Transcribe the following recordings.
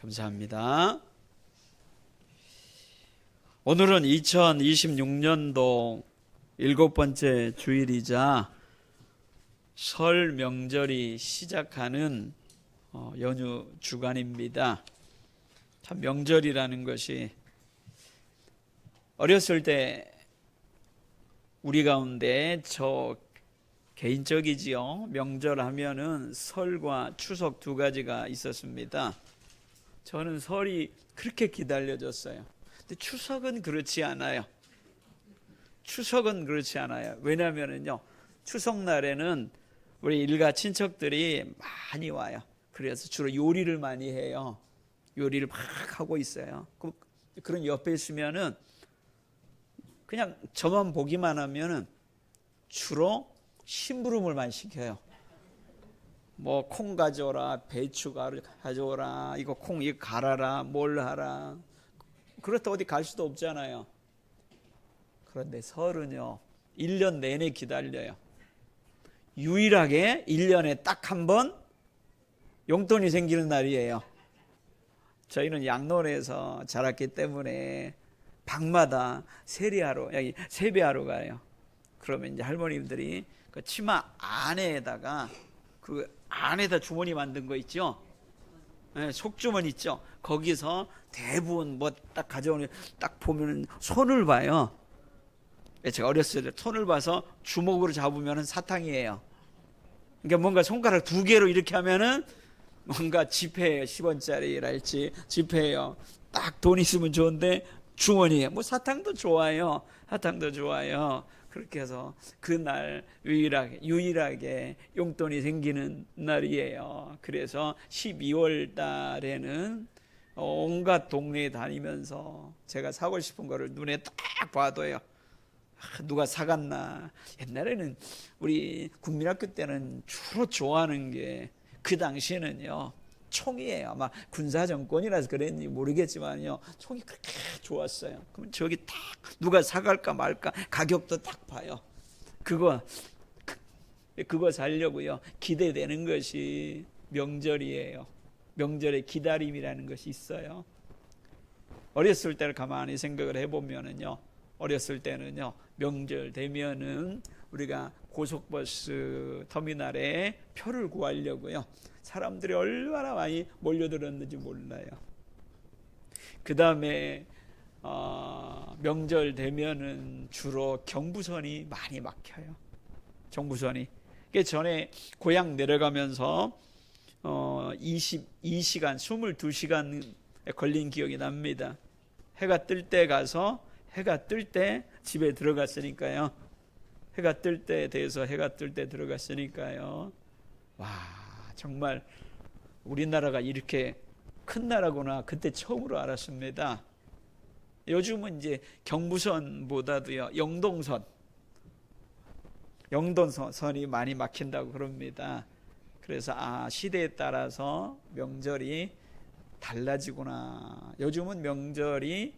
감사합니다. 오늘은 2026년도 7번째 주일이자 설 명절이 시작하는 연휴 주간입니다. 참 명절이라는 것이 어렸을 때 우리 가운데 저 개인적이지요. 명절 하면은 설과 추석 두 가지가 있었습니다. 저는 설이 그렇게 기다려졌어요. 근데 추석은 그렇지 않아요. 추석은 그렇지 않아요. 왜냐하면요, 추석날에는 우리 일가 친척들이 많이 와요. 그래서 주로 요리를 많이 해요. 요리를 막 하고 있어요. 그런 옆에 있으면은 그냥 저만 보기만 하면은 주로 심부름을 많이 시켜요. 뭐 콩 가져오라, 배추 가져오라, 이거 콩 이거 갈아라, 뭘 하라. 그렇다 어디 갈 수도 없잖아요. 그런데 설은요, 1년 내내 기다려요. 유일하게 1년에 딱 한 번 용돈이 생기는 날이에요. 저희는 양론에서 자랐기 때문에 방마다 세배하러 가요. 그러면 이제 할머님들이 그 치마 안에다가 그 안에다 주머니 만든 거 있죠? 네, 속주머니 있죠? 거기서 대부분 뭐 딱 가져오는, 딱 보면 손을 봐요. 제가 어렸을 때 손을 봐서 주먹으로 잡으면 사탕이에요. 그러니까 뭔가 손가락 두 개로 이렇게 하면은 뭔가 지폐예요. 10원짜리랄지 지폐예요. 딱 돈 있으면 좋은데 주머니에 뭐 사탕도 좋아요. 사탕도 좋아요. 그렇게 해서 그날 유일하게 용돈이 생기는 날이에요. 그래서 12월 달에는 온갖 동네에 다니면서 제가 사고 싶은 거를 눈에 딱 봐도요, 누가 사갔나. 옛날에는 우리 국민학교 때는 주로 좋아하는 게 그 당시에는요, 총이에요. 아마 군사정권이라서 그랬는지 모르겠지만요, 총이 그렇게 좋았어요. 그러면 저기 딱 누가 사갈까 말까 가격도 딱 봐요. 그거 사려고요 기대되는 것이 명절이에요. 명절의 기다림이라는 것이 있어요. 어렸을 때를 가만히 생각을 해보면은요, 어렸을 때는요, 명절 되면은 우리가 고속버스 터미널에 표를 구하려고요, 사람들이 얼마나 많이 몰려들었는지 몰라요. 그 다음에 명절 되면은 주로 경부선이 많이 막혀요. 경부선이. 그 전에 고향 내려가면서 22시간, 22시간 걸린 기억이 납니다. 해가 뜰 때 가서 해가 뜰 때 집에 들어갔으니까요. 해가 뜰 때 돼서 해가 뜰 때 들어갔으니까요. 와, 정말 우리나라가 이렇게 큰 나라구나 그때 처음으로 알았습니다. 요즘은 이제 경부선보다도요, 영동선이 많이 막힌다고 그럽니다. 그래서 시대에 따라서 명절이 달라지구나. 요즘은 명절이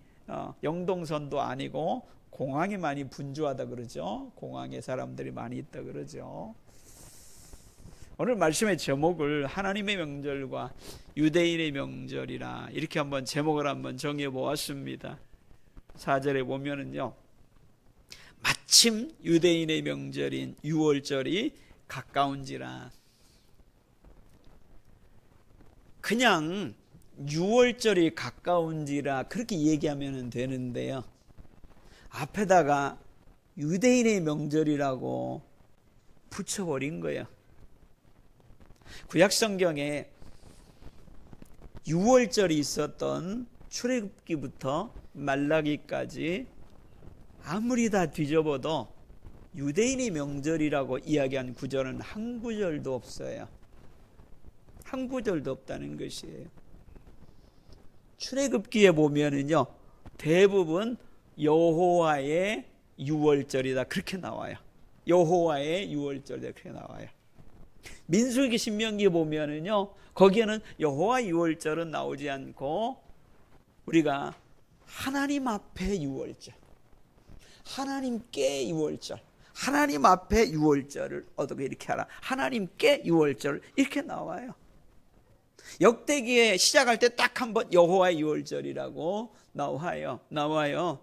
영동선도 아니고 공항이 많이 분주하다 그러죠. 공항에 사람들이 많이 있다 그러죠. 오늘 말씀의 제목을 하나님의 명절과 유대인의 명절이라 이렇게 한번 제목을 한번 정해 보았습니다. 4절에 보면은요, 마침 유대인의 명절인 유월절이 가까운지라. 그냥 유월절이 가까운지라 그렇게 얘기하면 되는데요, 앞에다가 유대인의 명절이라고 붙여버린 거예요. 구약성경에 유월절이 있었던 출애굽기부터 말라기까지 아무리 다 뒤져봐도 유대인의 명절이라고 이야기한 구절은 한 구절도 없어요. 한 구절도 없다는 것이에요. 출애굽기에 보면은요, 대부분 여호와의 유월절이다 그렇게 나와요. 여호와의 유월절이다 그렇게 나와요. 민수기 신명기 보면은요, 거기에는 여호와 유월절은 나오지 않고 우리가 하나님 앞에 유월절, 하나님께 유월절, 하나님 앞에 유월절을 어떻게 이렇게 하라, 하나님께 유월절 이렇게 나와요. 역대기에 시작할 때 딱 한 번 여호와의 유월절이라고 나와요.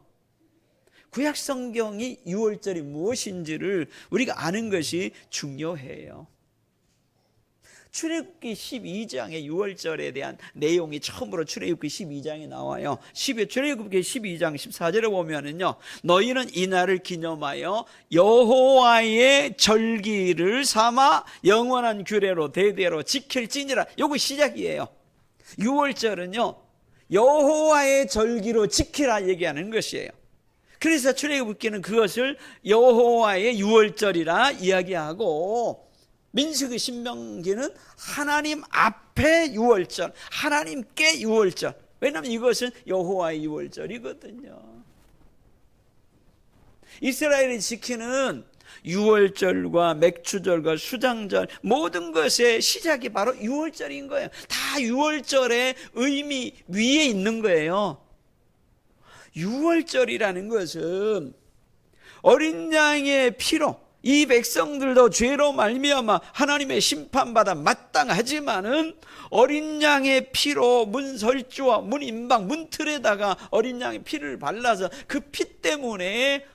구약 성경이 유월절이 무엇인지를 우리가 아는 것이 중요해요. 출애굽기 12장의 유월절에 대한 내용이 처음으로 출애굽기 12장에 나와요. 출애굽기 12장 14절에 보면은요, 너희는 이날을 기념하여 여호와의 절기를 삼아 영원한 규례로 대대로 지킬지니라. 요거 시작이에요. 유월절은요, 여호와의 절기로 지키라 얘기하는 것이에요. 그래서 출애굽기는 그것을 여호와의 유월절이라 이야기하고, 민수기 신명기는 하나님 앞에 유월절, 하나님께 유월절. 왜냐하면 이것은 여호와의 유월절이거든요. 이스라엘이 지키는 유월절과 맥주절과 수장절 모든 것의 시작이 바로 유월절인 거예요. 다 유월절의 의미 위에 있는 거예요. 유월절이라는 것은 어린 양의 피로, 이 백성들도 죄로 말미암아 하나님의 심판받아 마땅하지만은 어린 양의 피로 문설주와 문인방, 문틀에다가 어린 양의 피를 발라서 그 피 때문에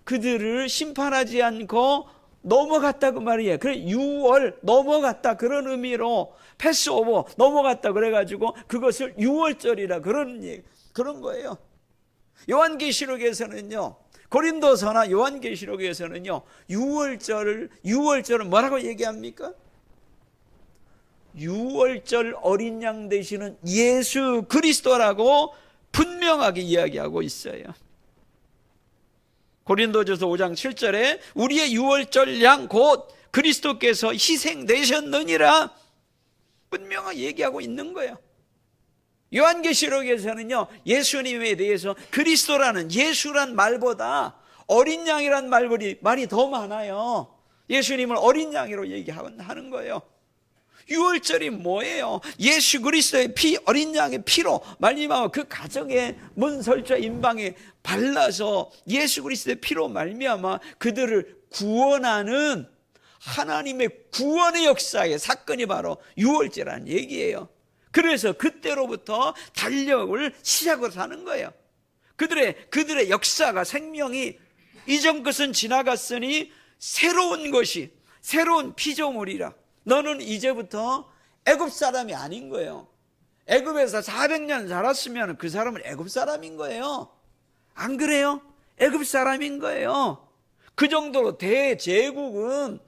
그들을 심판하지 않고 넘어갔다고 말이에요. 그래, 유월 넘어갔다, 그런 의미로 패스오버 넘어갔다 그래가지고 그것을 유월절이라 그런 거예요. 요한계시록에서는요, 고린도서나 요한계시록에서는요, 유월절을 뭐라고 얘기합니까? 유월절 어린 양 되시는 예수 그리스도라고 분명하게 이야기하고 있어요. 고린도전서 5장 7절에 우리의 유월절 양 곧 그리스도께서 희생되셨느니라 분명하게 얘기하고 있는 거예요. 요한계시록에서는요, 예수님에 대해서 그리스도라는, 예수란 말보다 어린 양이란 말이 더 많아요. 예수님을 어린 양이로 얘기하는 거예요. 유월절이 뭐예요? 예수 그리스도의 피, 어린 양의 피로 말미암아 그 가정의 문설주 인방에 발라서 예수 그리스도의 피로 말미암아 그들을 구원하는 하나님의 구원의 역사의 사건이 바로 유월절이라는 얘기예요. 그래서 그때로부터 달력을 시작으로 하는 거예요. 그들의 역사가, 생명이 이전 것은 지나갔으니 새로운 것이, 새로운 피조물이라. 너는 이제부터 애굽 사람이 아닌 거예요. 애굽에서 400년 살았으면 그 사람은 애굽 사람인 거예요. 안 그래요? 애굽 사람인 거예요. 그 정도로 대제국은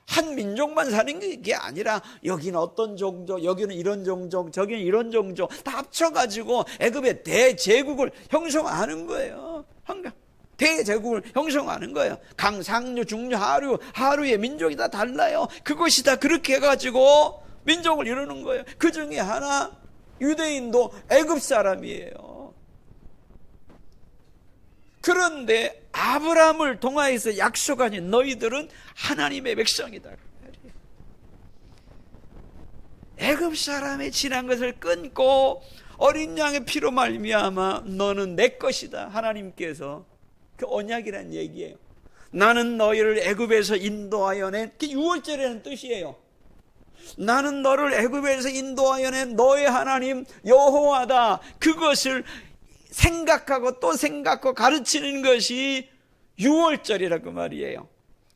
한 민족만 사는 게 아니라 여기는 어떤 종족, 여기는 이런 종족, 저기는 이런 종족 다 합쳐가지고 애굽의 대제국을 형성하는 거예요. 대제국을 형성하는 거예요. 강, 상류, 중류, 하류의 민족이 다 달라요. 그것이 다 그렇게 해가지고 민족을 이루는 거예요. 그 중에 하나, 유대인도 애굽 사람이에요. 그런데 아브라함을 통하여서 약속하신 너희들은 하나님의 백성이다. 애굽 사람의 지난 것을 끊고 어린 양의 피로 말미암아 너는 내 것이다. 하나님께서 그 언약이라는 얘기예요. 나는 너희를 애굽에서 인도하여 낸, 그 유월절이라는 뜻이에요. 나는 너를 애굽에서 인도하여 낸 너의 하나님 여호와다. 그것을 생각하고 또 생각하고 가르치는 것이 유월절이라고 말이에요.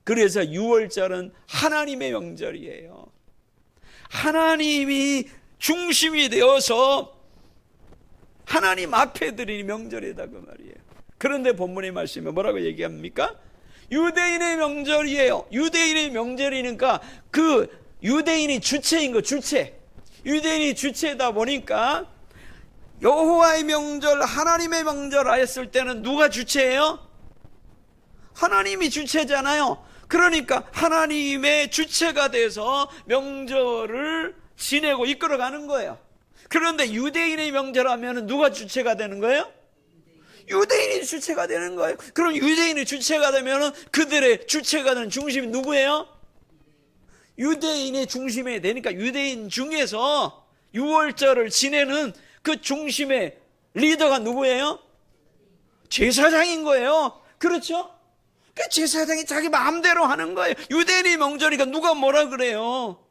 그래서 유월절은 하나님의 명절이에요. 하나님이 중심이 되어서 하나님 앞에 드리는 명절이라고 말이에요. 그런데 본문의 말씀에 뭐라고 얘기합니까? 유대인의 명절이에요. 유대인의 명절이니까 그 유대인이 주체인 거, 주체. 유대인이 주체다 보니까 여호와의 명절, 하나님의 명절 하였을 때는 누가 주체예요? 하나님이 주체잖아요. 그러니까 하나님의 주체가 돼서 명절을 지내고 이끌어가는 거예요. 그런데 유대인의 명절하면 누가 주체가 되는 거예요? 유대인이 주체가 되는 거예요. 그럼 유대인이 주체가 되면 그들의 주체가 되는 중심이 누구예요? 유대인의 중심이 되니까 유대인 중에서 유월절을 지내는 그 중심의 리더가 누구예요? 제사장인 거예요. 그렇죠? 그 제사장이 자기 마음대로 하는 거예요. 유대인의 명절이니까 누가 뭐라 그래요?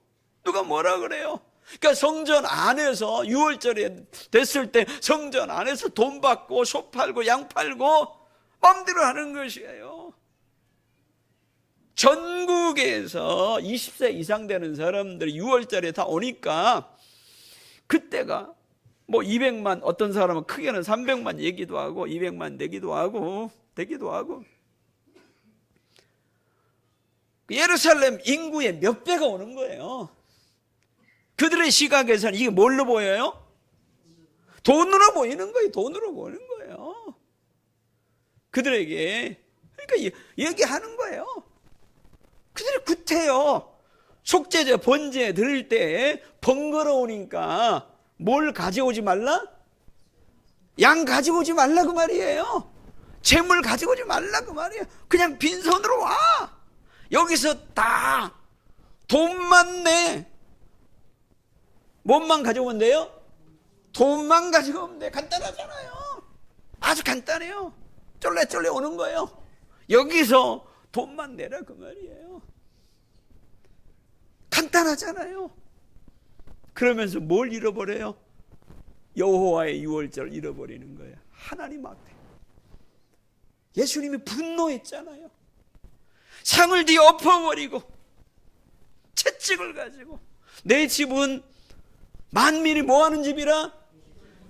누가 뭐라 그래요? 그러니까 성전 안에서 유월절에 됐을 때 성전 안에서 돈 받고 소 팔고 양 팔고 마음대로 하는 것이에요. 전국에서 20세 이상 되는 사람들이 6월절에 다 오니까 그때가 뭐 200만, 어떤 사람은 크게는 300만 얘기도 하고 200만 되기도 하고 예루살렘 인구의 몇 배가 오는 거예요. 그들의 시각에서는 이게 뭘로 보여요? 돈으로 보이는 거예요. 돈으로 보이는 거예요. 그들에게. 그러니까 얘기하는 거예요. 그들이 구태여. 속죄제, 번제 드릴 때 번거로우니까 뭘 가져오지 말라? 양 가지고 오지 말라 그 말이에요. 재물 가지고 오지 말라 그 말이에요. 그냥 빈손으로 와. 여기서 다 돈만 내. 뭔만 가져오면 돼요? 돈만 가지고 오면 돼. 간단하잖아요. 아주 간단해요. 쫄래쫄래 오는 거예요. 여기서 돈만 내라 그 말이에요. 간단하잖아요. 그러면서 뭘 잃어버려요? 여호와의 유월절을 잃어버리는 거예요. 하나님 앞에. 예수님이 분노했잖아요. 상을 뒤에 엎어버리고 채찍을 가지고 내 집은 만민이 뭐하는 집이라?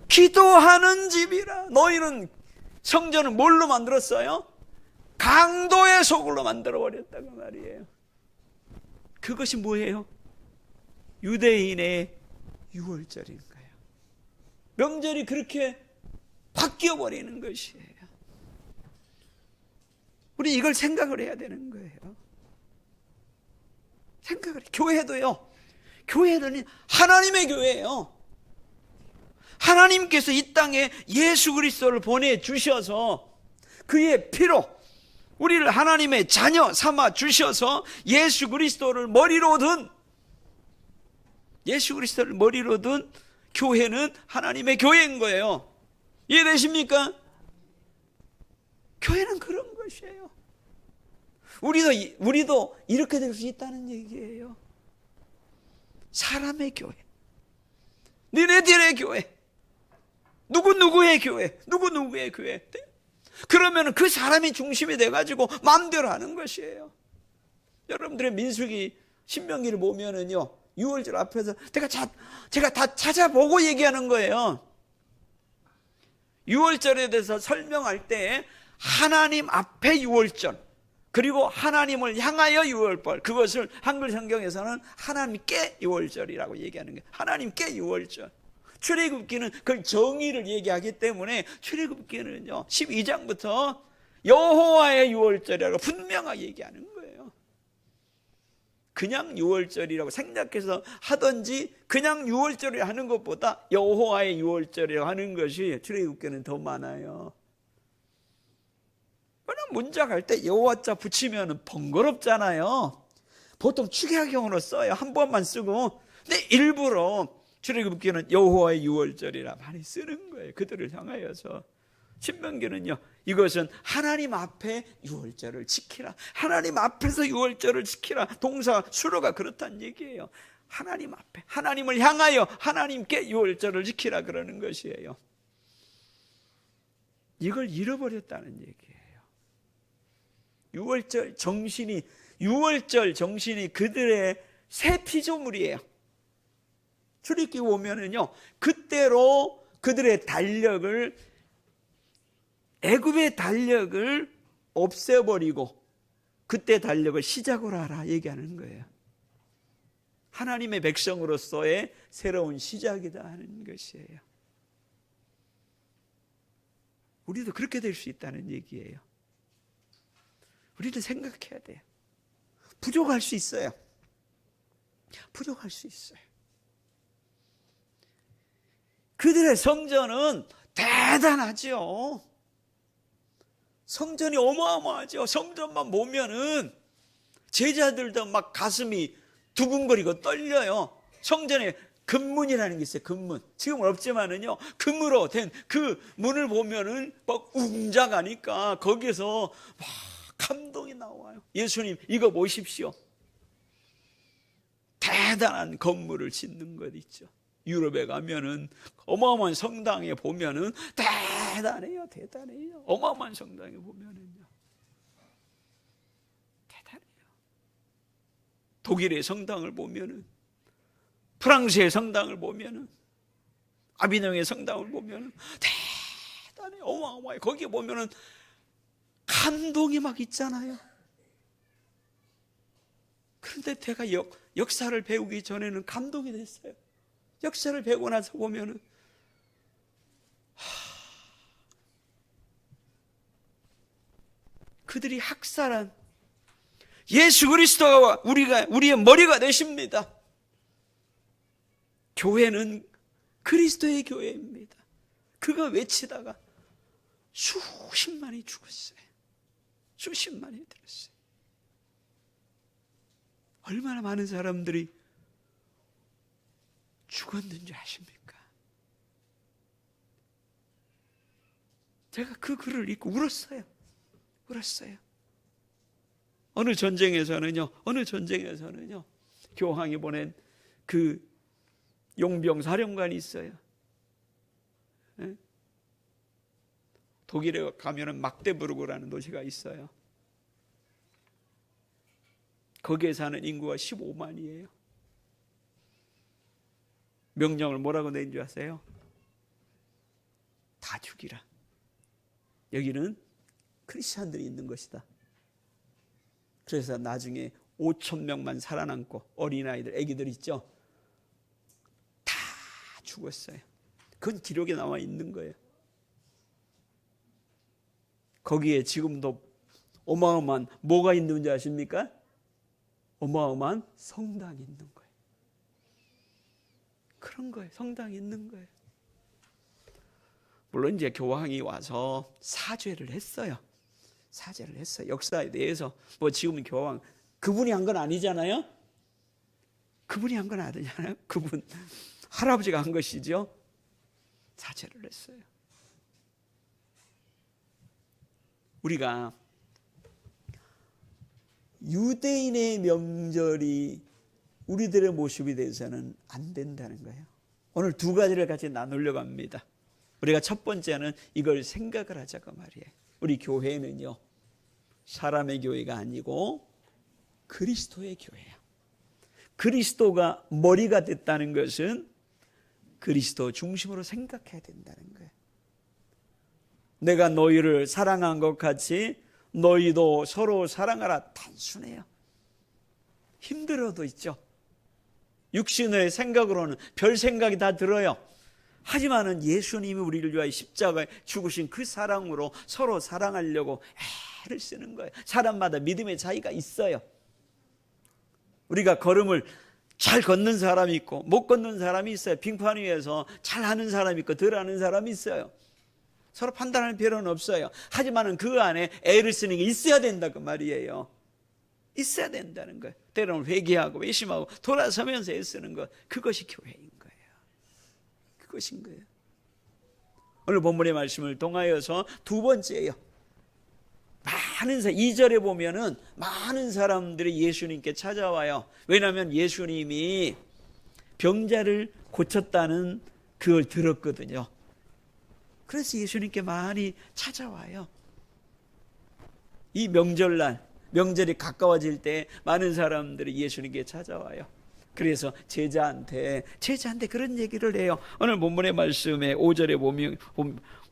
기도하는 집이라. 너희는 성전을 뭘로 만들었어요? 강도의 소굴로 만들어버렸다고 말이에요. 그것이 뭐예요? 유대인의 유월절인 거예요. 명절이 그렇게 바뀌어버리는 것이에요. 우리 이걸 생각을 해야 되는 거예요. 생각을 해요. 교회도요. 교회는 하나님의 교회예요. 하나님께서 이 땅에 예수 그리스도를 보내주셔서 그의 피로 우리를 하나님의 자녀 삼아 주셔서 예수 그리스도를 머리로 둔 교회는 하나님의 교회인 거예요. 이해되십니까? 교회는 그런 것이에요. 우리도 이렇게 될 수 있다는 얘기예요. 사람의 교회, 니네들의 교회, 누구누구의 교회, 누구누구의 교회. 그러면 그 사람이 중심이 돼가지고 마음대로 하는 것이에요. 여러분들의 민수기 신명기를 보면은요, 6월절 앞에서 제가 다 찾아보고 얘기하는 거예요. 6월절에 대해서 설명할 때 하나님 앞에 6월절, 그리고 하나님을 향하여 6월절, 그것을 한글 성경에서는 하나님께 6월절이라고 얘기하는 거예요. 하나님께 6월절. 출애굽기는 그 정의를 얘기하기 때문에 출애굽기는요 12장부터 여호와의 6월절이라고 분명하게 얘기하는 거예요. 그냥 6월절이라고 생략해서 하든지 그냥 6월절을 하는 것보다 여호와의 6월절이라고 하는 것이 출애굽기는 더 많아요. 왜냐면 문자 갈 때 여호와자 붙이면 번거롭잖아요. 보통 축약형으로 써요. 한 번만 쓰고. 근데 일부러 출애굽기는 여호와의 6월절이라 많이 쓰는 거예요. 그들을 향하여서. 신명기는요, 이것은 하나님 앞에 6월절을 지키라. 하나님 앞에서 6월절을 지키라. 동사 수로가 그렇다는 얘기예요. 하나님 앞에, 하나님을 향하여 하나님께 6월절을 지키라 그러는 것이에요. 이걸 잃어버렸다는 얘기예요. 6월절 정신이 그들의 새 피조물이에요. 출애굽기 보면은요, 그때로 그들의 달력을, 애굽의 달력을 없애버리고 그때 달력을 시작으로 하라 얘기하는 거예요. 하나님의 백성으로서의 새로운 시작이다 하는 것이에요. 우리도 그렇게 될 수 있다는 얘기예요. 우리도 생각해야 돼요. 부족할 수 있어요. 부족할 수 있어요. 그들의 성전은 대단하죠. 성전이 어마어마하죠. 성전만 보면은 제자들도 막 가슴이 두근거리고 떨려요. 성전에 금문이라는 게 있어요. 금문. 지금은 없지만은요, 금으로 된 그 문을 보면은 막 웅장하니까 거기서 막 감동이 나와요. 예수님 이거 보십시오. 대단한 건물을 짓는 것 있죠. 유럽에 가면은 어마어마한 성당에 보면은 대단해요. 어마어마한 성당에 보면은요. 대단해요. 독일의 성당을 보면은, 프랑스의 성당을 보면은, 아비뇽의 성당을 보면은 대단해, 어마어마해. 거기에 보면은 감동이 막 있잖아요. 그런데 제가 역사를 배우기 전에는 감동이 됐어요. 역사를 배우고 나서 보면은 그들이 학살한 예수 그리스도가 우리의 머리가 되십니다. 교회는 그리스도의 교회입니다. 그거 외치다가 수십만이 죽었어요. 수십만이 들었어요. 얼마나 많은 사람들이 죽었는지 아십니까? 제가 그 글을 읽고 울었어요. 어느 전쟁에서는요, 교황이 보낸 그 용병 사령관이 있어요. 네? 독일에 가면은 막데부르크라는 도시가 있어요. 거기에 사는 인구가 15만이에요. 명령을 뭐라고 낸 줄 아세요? 다 죽이라. 여기는 크리스찬들이 있는 것이다. 그래서 나중에 5,000명만 살아남고 어린아이들, 애기들 있죠? 다 죽었어요. 그건 기록에 나와 있는 거예요. 거기에 지금도 어마어마한 뭐가 있는지 아십니까? 어마어마한 성당이 있는 거예요. 그런 거예요. 성당이 있는 거예요. 물론 이제 교황이 와서 사죄를 했어요. 역사에 대해서. 뭐 지금 교황 그분이 한 건 아니잖아요. 그분 할아버지가 한 것이죠. 사죄를 했어요. 우리가 유대인의 명절이 우리들의 모습이 돼서는 안 된다는 거예요. 오늘 두 가지를 같이 나누려고 합니다. 우리가 첫 번째는 이걸 생각을 하자고 말이에요. 우리 교회는요, 사람의 교회가 아니고 그리스도의 교회예요. 그리스도가 머리가 됐다는 것은 그리스도 중심으로 생각해야 된다는 거예요. 내가 너희를 사랑한 것 같이 너희도 서로 사랑하라. 단순해요. 힘들어도 있죠. 육신의 생각으로는 별 생각이 다 들어요. 하지만은 예수님이 우리를 위하여 십자가에 죽으신 그 사랑으로 서로 사랑하려고 애를 쓰는 거예요. 사람마다 믿음의 차이가 있어요. 우리가 걸음을 잘 걷는 사람이 있고 못 걷는 사람이 있어요. 빙판 위에서 잘하는 사람이 있고 덜 하는 사람이 있어요. 서로 판단할 필요는 없어요. 하지만은 그 안에 애를 쓰는 게 있어야 된다고 말이에요. 있어야 된다는 거예요. 때로는 회개하고 외심하고 돌아서면서 애쓰는 것, 그것이 교회인 거예요. 그것인 거예요. 오늘 본문의 말씀을 통하여서 두 번째예요. 2절에 보면은 많은 사람들이 예수님께 찾아와요. 왜냐하면 예수님이 병자를 고쳤다는 그걸 들었거든요. 그래서 예수님께 많이 찾아와요. 이 명절날, 명절이 가까워질 때 많은 사람들이 예수님께 찾아와요. 그래서 제자한테 그런 얘기를 해요. 오늘 본문의 말씀에 5절에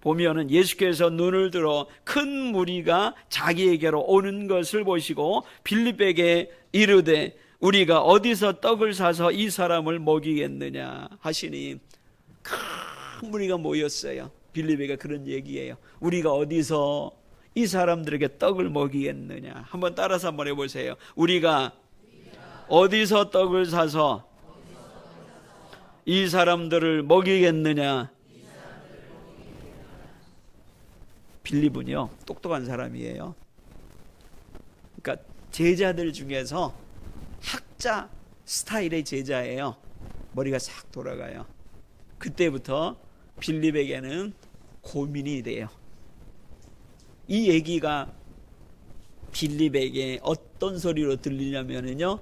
보면은 예수께서 눈을 들어 큰 무리가 자기에게로 오는 것을 보시고 빌립에게 이르되 우리가 어디서 떡을 사서 이 사람을 먹이겠느냐 하시니 큰 무리가 모였어요. 빌립에게 그런 얘기예요. 우리가 어디서 이 사람들에게 떡을 먹이겠느냐. 한번 따라서 한번 해보세요. 우리가 어디서 떡을 사서 이 사람들을 먹이겠느냐. 빌립은요, 똑똑한 사람이에요. 그러니까 제자들 중에서 학자 스타일의 제자예요. 머리가 싹 돌아가요. 그때부터 빌립에게는 고민이 돼요. 이 얘기가 빌립에게 어떤 소리로 들리냐면요,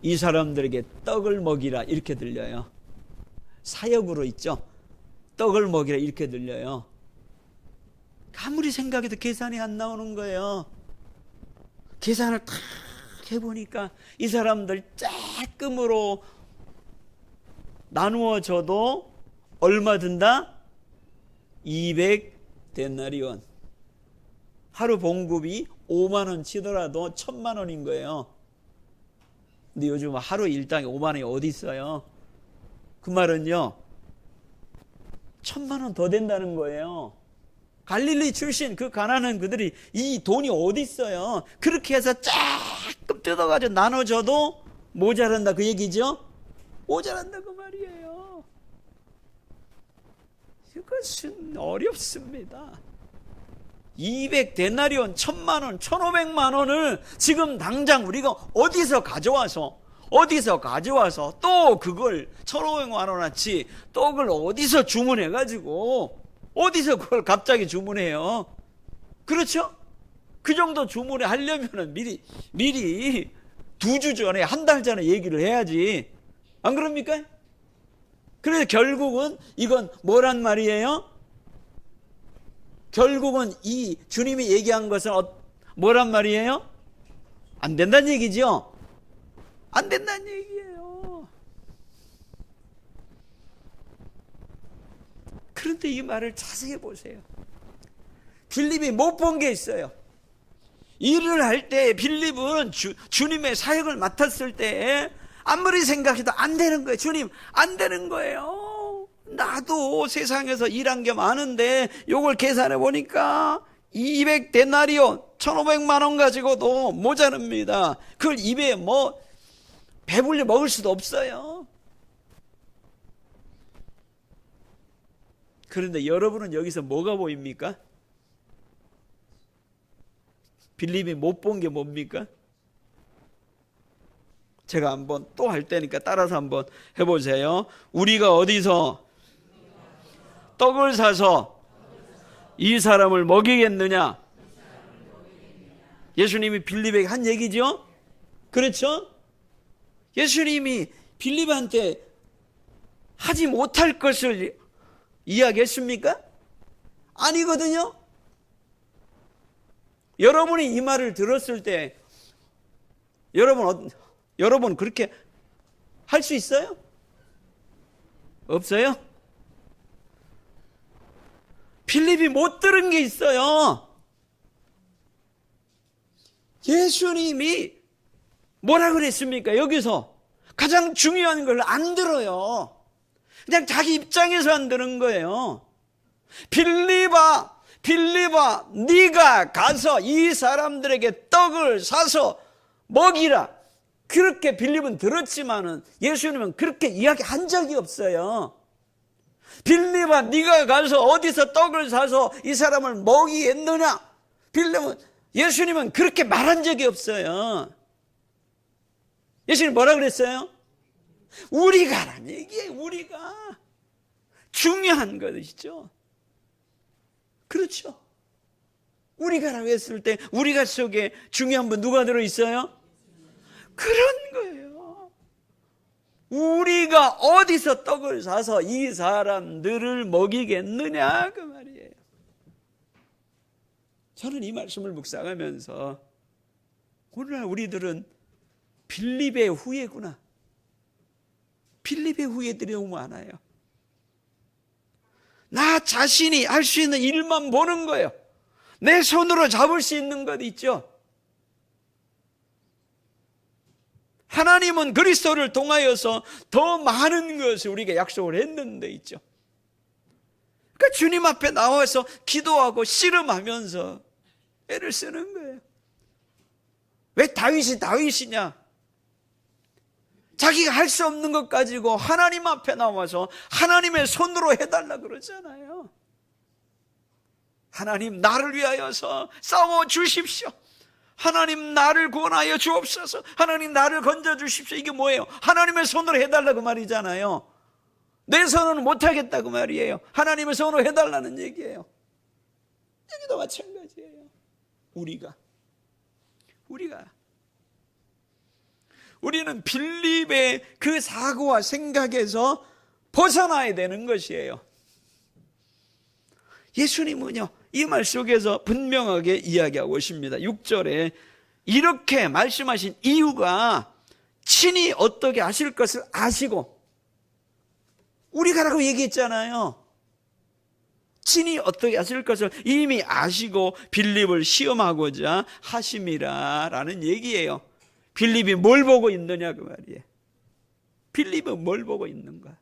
이 사람들에게 떡을 먹이라 이렇게 들려요. 사역으로 있죠. 떡을 먹이라 이렇게 들려요. 아무리 생각해도 계산이 안 나오는 거예요. 계산을 탁 해보니까 이 사람들 쬐끔으로 나누어 줘도 얼마 든다? 200데나리온. 하루 봉급이 5만 원 치더라도 1,000만 원인 거예요. 근데 요즘 하루 일당이 5만 원이 어디 있어요? 그 말은요, 1,000만 원 더 된다는 거예요. 갈릴리 출신 그 가난한 그들이 이 돈이 어디 있어요? 그렇게 해서 조금 뜯어가지고 나눠줘도 모자란다 그 얘기죠? 모자란다 그 말이에요. 이것은 어렵습니다. 200데나리온, 1,000만 원, 1,500만 원을 지금 당장 우리가 어디서 가져와서 또 그걸 1,500만 원어치 또 그걸 어디서 주문해가지고 어디서 그걸 갑자기 주문해요? 그렇죠? 그 정도 주문을 하려면 미리 2주 전에, 한 달 전에 얘기를 해야지. 안 그럽니까? 그래서 결국은 이건 뭐란 말이에요? 결국은 이 주님이 얘기한 것은 뭐란 말이에요? 안 된다는 얘기죠? 안 된다는 얘기예요. 그런데 이 말을 자세히 보세요. 빌립이 못 본 게 있어요. 일을 할 때 빌립은 주님의 사역을 맡았을 때 아무리 생각해도 안 되는 거예요. 주님, 안 되는 거예요. 나도 세상에서 일한 게 많은데 요걸 계산해 보니까 200데나리온 1,500만 원 가지고도 모자릅니다. 그걸 입에 배불리 먹을 수도 없어요. 그런데 여러분은 여기서 뭐가 보입니까? 빌립이 못 본 게 뭡니까? 제가 한번 또 할 테니까 따라서 한번 해보세요. 우리가 어디서 떡을 사서 이 사람을 먹이겠느냐? 예수님이 빌립에게 한 얘기죠? 그렇죠? 예수님이 빌립한테 하지 못할 것을 이야기했습니까? 아니거든요. 여러분이 이 말을 들었을 때 여러분 그렇게 할 수 있어요? 없어요? 빌립이 못 들은 게 있어요. 예수님이 뭐라 그랬습니까? 여기서 가장 중요한 걸 안 들어요. 그냥 자기 입장에서 안 드는 거예요. 빌립아, 네가 가서 이 사람들에게 떡을 사서 먹이라. 그렇게 빌립은 들었지만은 예수님은 그렇게 이야기한 적이 없어요. 빌립아, 네가 가서 어디서 떡을 사서 이 사람을 먹이겠느냐? 예수님은 그렇게 말한 적이 없어요. 예수님 뭐라 그랬어요? 우리가란 얘기예요. 우리가 중요한 것이죠. 그렇죠. 우리가라고 했을 때 우리가 속에 중요한 분 누가 들어있어요? 그런 거예요. 우리가 어디서 떡을 사서 이 사람들을 먹이겠느냐 그 말이에요. 저는 이 말씀을 묵상하면서 오늘날 우리들은 빌립의 후예구나. 빌립의 후예들이 너무 많아요. 나 자신이 할 수 있는 일만 보는 거예요. 내 손으로 잡을 수 있는 것 있죠. 하나님은 그리스도를 통하여서 더 많은 것을 우리에게 약속을 했는데 있죠. 그러니까 주님 앞에 나와서 기도하고 씨름하면서 애를 쓰는 거예요. 왜 다윗이냐? 자기가 할 수 없는 것 가지고 하나님 앞에 나와서 하나님의 손으로 해달라 그러잖아요. 하나님 나를 위하여서 싸워 주십시오. 하나님 나를 구원하여 주옵소서. 하나님 나를 건져 주십시오. 이게 뭐예요? 하나님의 손으로 해달라 그 말이잖아요. 내 손으로는 못하겠다 그 말이에요. 하나님의 손으로 해달라는 얘기예요. 여기도 마찬가지예요. 우리가 우리는 빌립의 그 사고와 생각에서 벗어나야 되는 것이에요. 예수님은요, 이 말 속에서 분명하게 이야기하고 있습니다. 6절에 이렇게 말씀하신 이유가 친히 어떻게 하실 것을 아시고, 우리가라고 얘기했잖아요. 친히 어떻게 하실 것을 이미 아시고 빌립을 시험하고자 하심이라 라는 얘기예요. 빌립이 뭘 보고 있느냐 그 말이에요. 빌립은 뭘 보고 있는가?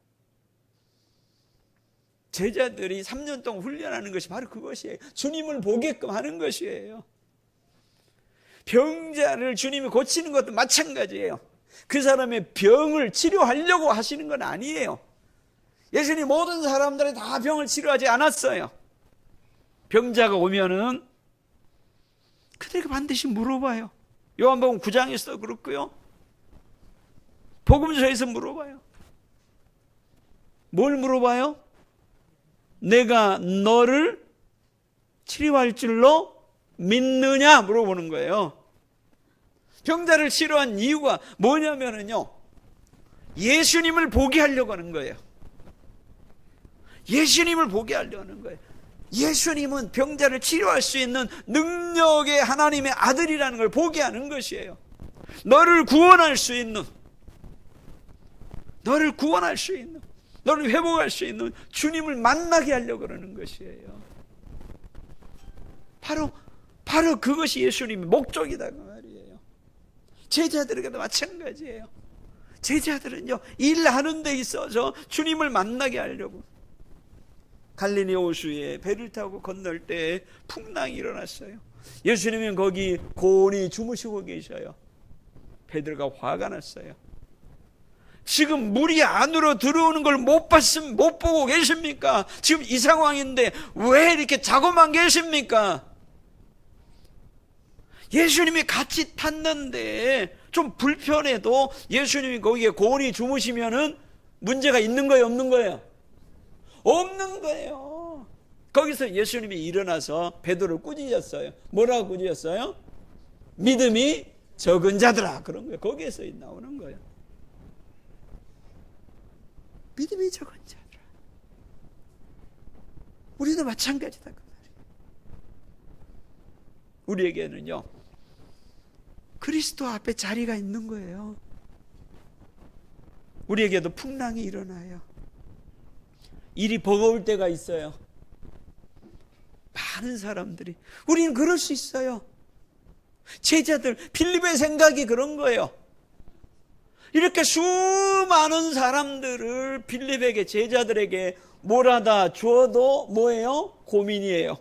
제자들이 3년 동안 훈련하는 것이 바로 그것이에요. 주님을 보게끔 하는 것이에요. 병자를 주님이 고치는 것도 마찬가지예요. 그 사람의 병을 치료하려고 하시는 건 아니에요. 예수님 모든 사람들이 다 병을 치료하지 않았어요. 병자가 오면은 그들에게 반드시 물어봐요. 요한복음 9장에서 그렇고요. 복음서에서 물어봐요. 뭘 물어봐요? 내가 너를 치료할 줄로 믿느냐 물어보는 거예요. 병자를 치료한 이유가 뭐냐면은요, 예수님을 보게 하려고 하는 거예요. 예수님을 보게 하려고 하는 거예요. 예수님은 병자를 치료할 수 있는 능력의 하나님의 아들이라는 걸 보게 하는 것이에요. 너를 구원할 수 있는, 너를 회복할 수 있는 주님을 만나게 하려고 그러는 것이에요. 바로 그것이 예수님의 목적이다 그 말이에요. 제자들에게도 마찬가지예요. 제자들은요, 일하는 데 있어서 주님을 만나게 하려고. 갈릴리 호수에 배를 타고 건널 때 풍랑이 일어났어요. 예수님은 거기 고온히 주무시고 계셔요. 베드로가 화가 났어요. 지금 물이 안으로 들어오는 걸 못 보고 계십니까? 지금 이 상황인데 왜 이렇게 자고만 계십니까? 예수님이 같이 탔는데 좀 불편해도 예수님이 거기에 고온히 주무시면은 문제가 있는 거예요, 없는 거예요? 없는 거예요. 거기서 예수님이 일어나서 베드로를 꾸짖었어요. 뭐라고 꾸짖었어요? 믿음이 적은 자들아, 그런 거예요. 거기에서 나오는 거예요. 믿음이 적은 자들아. 우리도 마찬가지다 그 말이에요. 우리에게는요, 그리스도 앞에 자리가 있는 거예요. 우리에게도 풍랑이 일어나요. 일이 버거울 때가 있어요. 많은 사람들이. 우리는 그럴 수 있어요. 제자들, 빌립의 생각이 그런 거예요. 이렇게 수많은 사람들을 빌립에게, 제자들에게 몰아다 줘도 뭐예요? 고민이에요.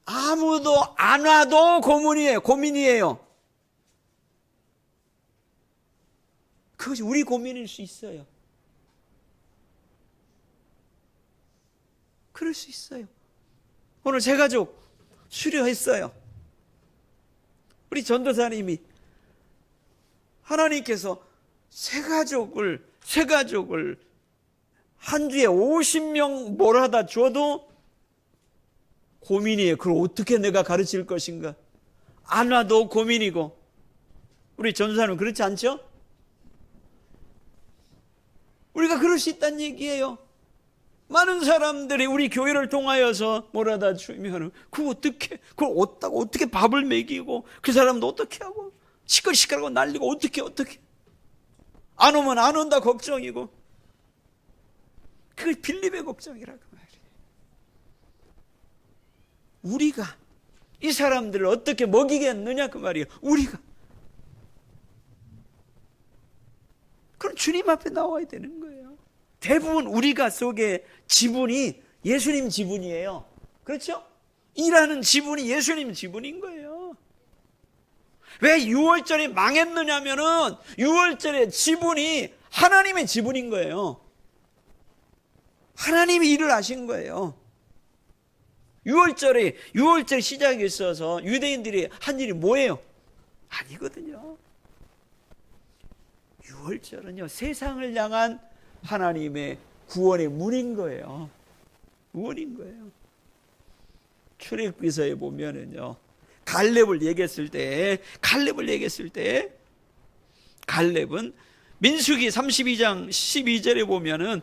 아무도 안 와도 고민이에요. 그것이 우리 고민일 수 있어요. 그럴 수 있어요. 오늘 새 가족 수료했어요. 우리 전도사님이 하나님께서 새 가족을 한 주에 50명 몰아다 줘도 고민이에요. 그걸 어떻게 내가 가르칠 것인가? 안 와도 고민이고. 우리 전도사님은 그렇지 않죠? 우리가 그럴 수 있다는 얘기예요. 많은 사람들이 우리 교회를 통하여서 몰아다 주면 그걸 어떻게 밥을 먹이고 그 사람도 어떻게 하고 시끌시끌하고 난리고 어떻게 안 오면 안 온다 걱정이고. 그게 빌립의 걱정이라고 말이에요. 우리가 이 사람들을 어떻게 먹이겠느냐 그 말이에요. 우리가. 그럼 주님 앞에 나와야 되는 거예요. 대부분 우리가 속에 지분이 예수님 지분이에요. 그렇죠? 일하는 지분이 예수님 지분인 거예요. 왜 6월절이 망했느냐면은 6월절의 지분이 하나님의 지분인 거예요. 하나님이 일을 하신 거예요. 6월절 시작에 있어서 유대인들이 한 일이 뭐예요? 아니거든요. 6월절은요, 세상을 향한 하나님의 구원의 문인 거예요. 문인 거예요. 출애굽기서에 보면은요, 갈렙을 얘기했을 때 갈렙은 민수기 32장 12절에 보면은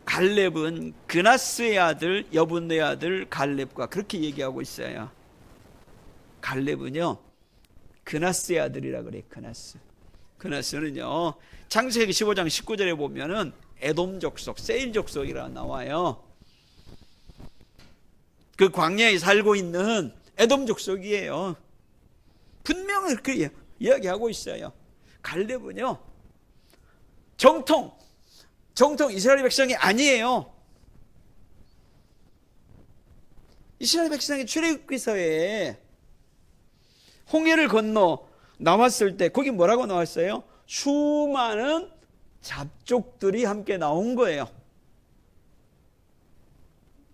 갈렙은 그나스의 아들 여분네의 아들 갈렙과 그렇게 얘기하고 있어요. 갈렙은요 그나스의 아들이라 그래요. 그나스는요 창세기 15장 19절에 보면은 에돔 족속 세일 족속이라 나와요. 그 광야에 살고 있는 에돔 족속이에요. 분명히 그렇게 이야기하고 있어요. 갈렙은요 정통 이스라엘 백성이 아니에요. 이스라엘 백성이 출애굽기서에 홍해를 건너 나왔을 때 거기 뭐라고 나왔어요? 수많은 잡족들이 함께 나온 거예요.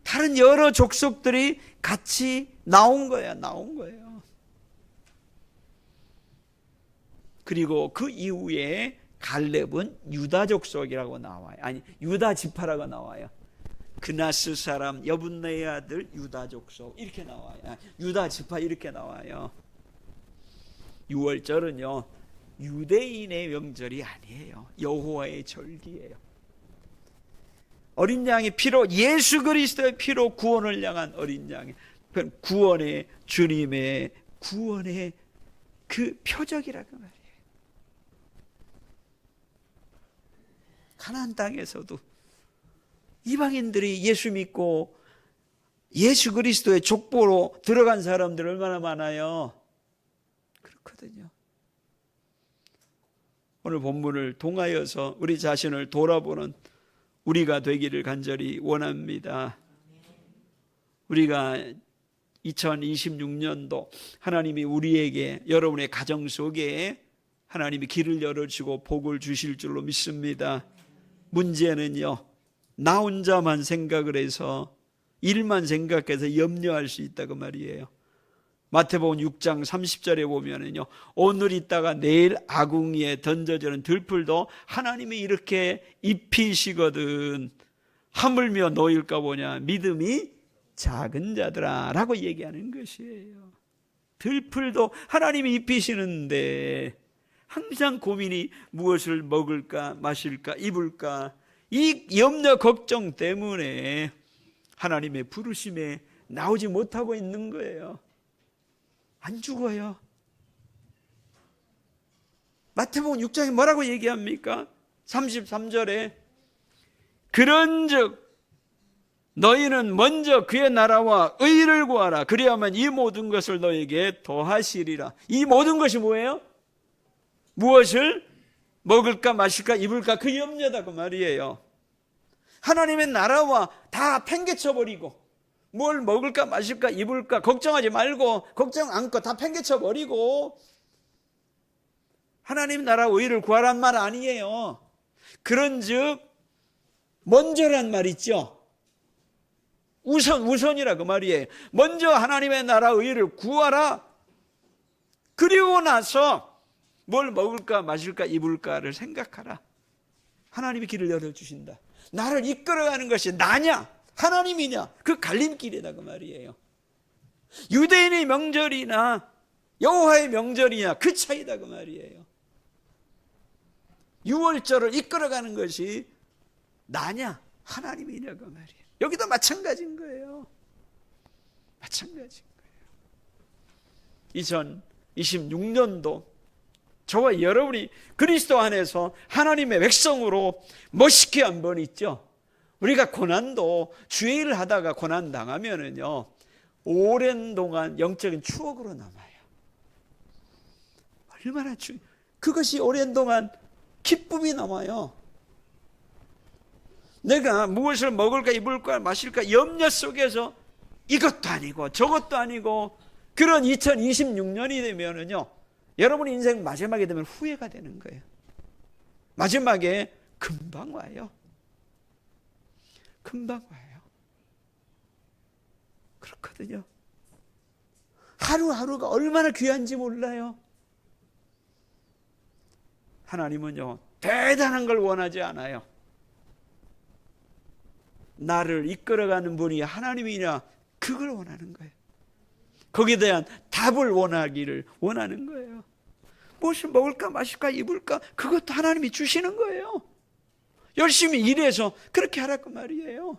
다른 여러 족속들이 같이 나온 거예요. 그리고 그 이후에 갈렙은 유다 족속이라고 나와요. 아니 유다 지파라고 나와요. 그나스 사람 여분네의 아들 유다 족속 이렇게 나와요. 유다 지파 이렇게 나와요. 6월절은요 유대인의 명절이 아니에요. 여호와의 절기예요. 어린 양의 피로 예수 그리스도의 피로 구원을 향한 어린 양의 구원의 주님의 구원의 그 표적이라고 말이에요. 가나안 땅에서도 이방인들이 예수 믿고 예수 그리스도의 족보로 들어간 사람들 얼마나 많아요. 그렇거든요. 오늘 본문을 통하여서 우리 자신을 돌아보는 우리가 되기를 간절히 원합니다. 우리가 2026년도 하나님이 우리에게 여러분의 가정 속에 하나님이 길을 열어주고 복을 주실 줄로 믿습니다. 문제는요 나 혼자만 생각을 해서 일만 생각해서 염려할 수 있다고 말이에요. 마태복음 6장 30절에 보면은요 오늘 있다가 내일 아궁이에 던져지는 들풀도 하나님이 이렇게 입히시거든 하물며 너일까 보냐 믿음이 작은 자들아 라고 얘기하는 것이에요. 들풀도 하나님이 입히시는데 항상 고민이 무엇을 먹을까 마실까 입을까 이 염려 걱정 때문에 하나님의 부르심에 나오지 못하고 있는 거예요. 안 죽어요. 마태복음 6장에 뭐라고 얘기합니까? 33절에 그런즉 너희는 먼저 그의 나라와 의를 구하라. 그리하면 이 모든 것을 너에게 더하시리라. 이 모든 것이 뭐예요? 무엇을 먹을까 마실까 입을까 그 염려다 그 말이에요. 하나님의 나라와 다 팽개쳐버리고 뭘 먹을까 마실까 입을까 걱정하지 말고 걱정 않고 다 팽개쳐버리고 하나님 나라 의를 구하란 말 아니에요. 그런즉 먼저란 말 있죠. 우선이라 그 말이에요. 먼저 하나님의 나라 의를 구하라. 그리고 나서 뭘 먹을까 마실까 입을까를 생각하라. 하나님이 길을 열어주신다. 나를 이끌어가는 것이 나냐 하나님이냐 그 갈림길이다 그 말이에요. 유대인의 명절이나 여호와의 명절이냐 그 차이다 그 말이에요. 6월절을 이끌어가는 것이 나냐 하나님이냐 그 말이에요. 여기도 마찬가지인 거예요. 마찬가지인 거예요. 2026년도 저와 여러분이 그리스도 안에서 하나님의 백성으로 멋있게 한번 있죠. 우리가 고난도 주의 일을 하다가 고난 당하면은요 오랜 동안 영적인 추억으로 남아요. 얼마나 그것이 오랜 동안 기쁨이 남아요. 내가 무엇을 먹을까 입을까 마실까 염려 속에서 이것도 아니고 저것도 아니고 그런 2026년이 되면은요 여러분 인생 마지막에 되면 후회가 되는 거예요. 마지막에 금방 와요. 금방 와요. 그렇거든요. 하루하루가 얼마나 귀한지 몰라요. 하나님은요 대단한 걸 원하지 않아요. 나를 이끌어가는 분이 하나님이냐 그걸 원하는 거예요. 거기에 대한 답을 원하는 거예요. 무엇을 먹을까 마실까 입을까 그것도 하나님이 주시는 거예요. 열심히 일해서 그렇게 하라고 말이에요.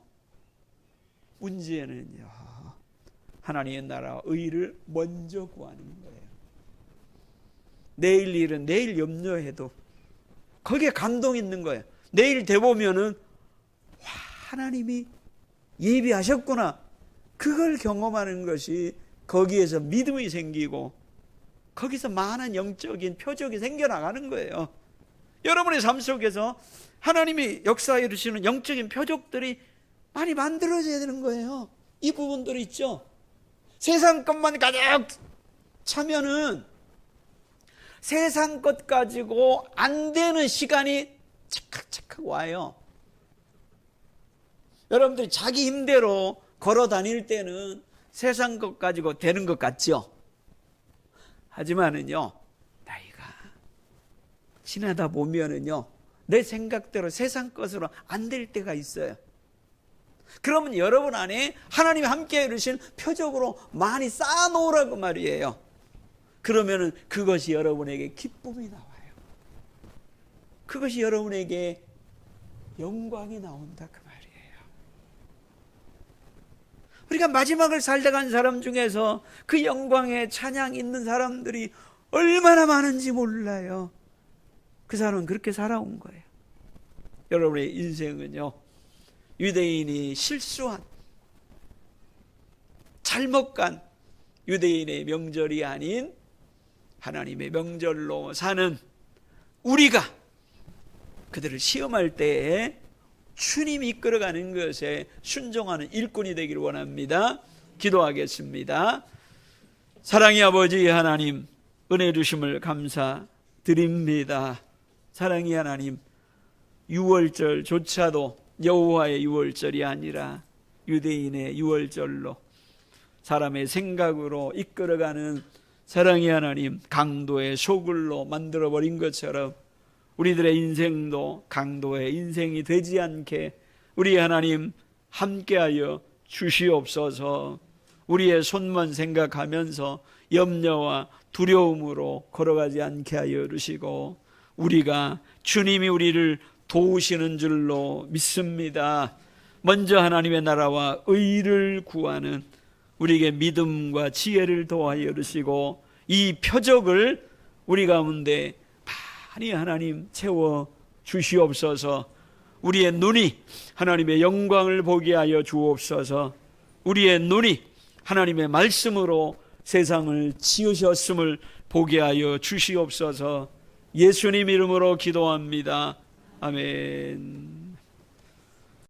문제는요, 하나님의 나라와 의를 먼저 구하는 거예요. 내일 일은 내일 염려해도 거기에 감동이 있는 거예요. 내일 돼보면은 와, 하나님이 예비하셨구나. 그걸 경험하는 것이 거기에서 믿음이 생기고 거기서 많은 영적인 표적이 생겨나가는 거예요. 여러분의 삶 속에서 하나님이 역사해 주시는 영적인 표적들이 많이 만들어져야 되는 거예요. 이 부분들이 있죠. 세상 것만 가득 차면은 세상 것 가지고 안 되는 시간이 착착착 와요. 여러분들이 자기 힘대로 걸어 다닐 때는 세상 것 가지고 되는 것 같죠. 하지만은요, 나이가 지나다 보면은요, 내 생각대로 세상 것으로 안 될 때가 있어요. 그러면 여러분 안에 하나님이 함께 해주신 표적으로 많이 쌓아놓으라고 말이에요. 그러면은 그것이 여러분에게 기쁨이 나와요. 그것이 여러분에게 영광이 나온다 그 말이에요. 우리가 마지막을 살다간 사람 중에서 그 영광에 찬양 있는 사람들이 얼마나 많은지 몰라요. 그 사람은 그렇게 살아온 거예요. 여러분의 인생은요, 유대인이 실수한, 잘못 간 유대인의 명절이 아닌 하나님의 명절로 사는 우리가 그들을 시험할 때에 주님이 이끌어가는 것에 순종하는 일꾼이 되기를 원합니다. 기도하겠습니다. 사랑의 아버지 하나님, 은혜 주심을 감사드립니다. 사랑의 하나님, 유월절조차도 여호와의 유월절이 아니라 유대인의 유월절로 사람의 생각으로 이끌어가는 사랑의 하나님, 강도의 소굴로 만들어버린 것처럼 우리들의 인생도 강도의 인생이 되지 않게 우리 하나님 함께하여 주시옵소서. 우리의 손만 생각하면서 염려와 두려움으로 걸어가지 않게 하여 주시고, 우리가 주님이 우리를 도우시는 줄로 믿습니다. 먼저 하나님의 나라와 의를 구하는 우리에게 믿음과 지혜를 더하여 주시고, 이 표적을 우리 가운데 많이 하나님 채워 주시옵소서. 우리의 눈이 하나님의 영광을 보게 하여 주옵소서. 우리의 눈이 하나님의 말씀으로 세상을 지으셨음을 보게 하여 주시옵소서. 예수님 이름으로 기도합니다. 아멘.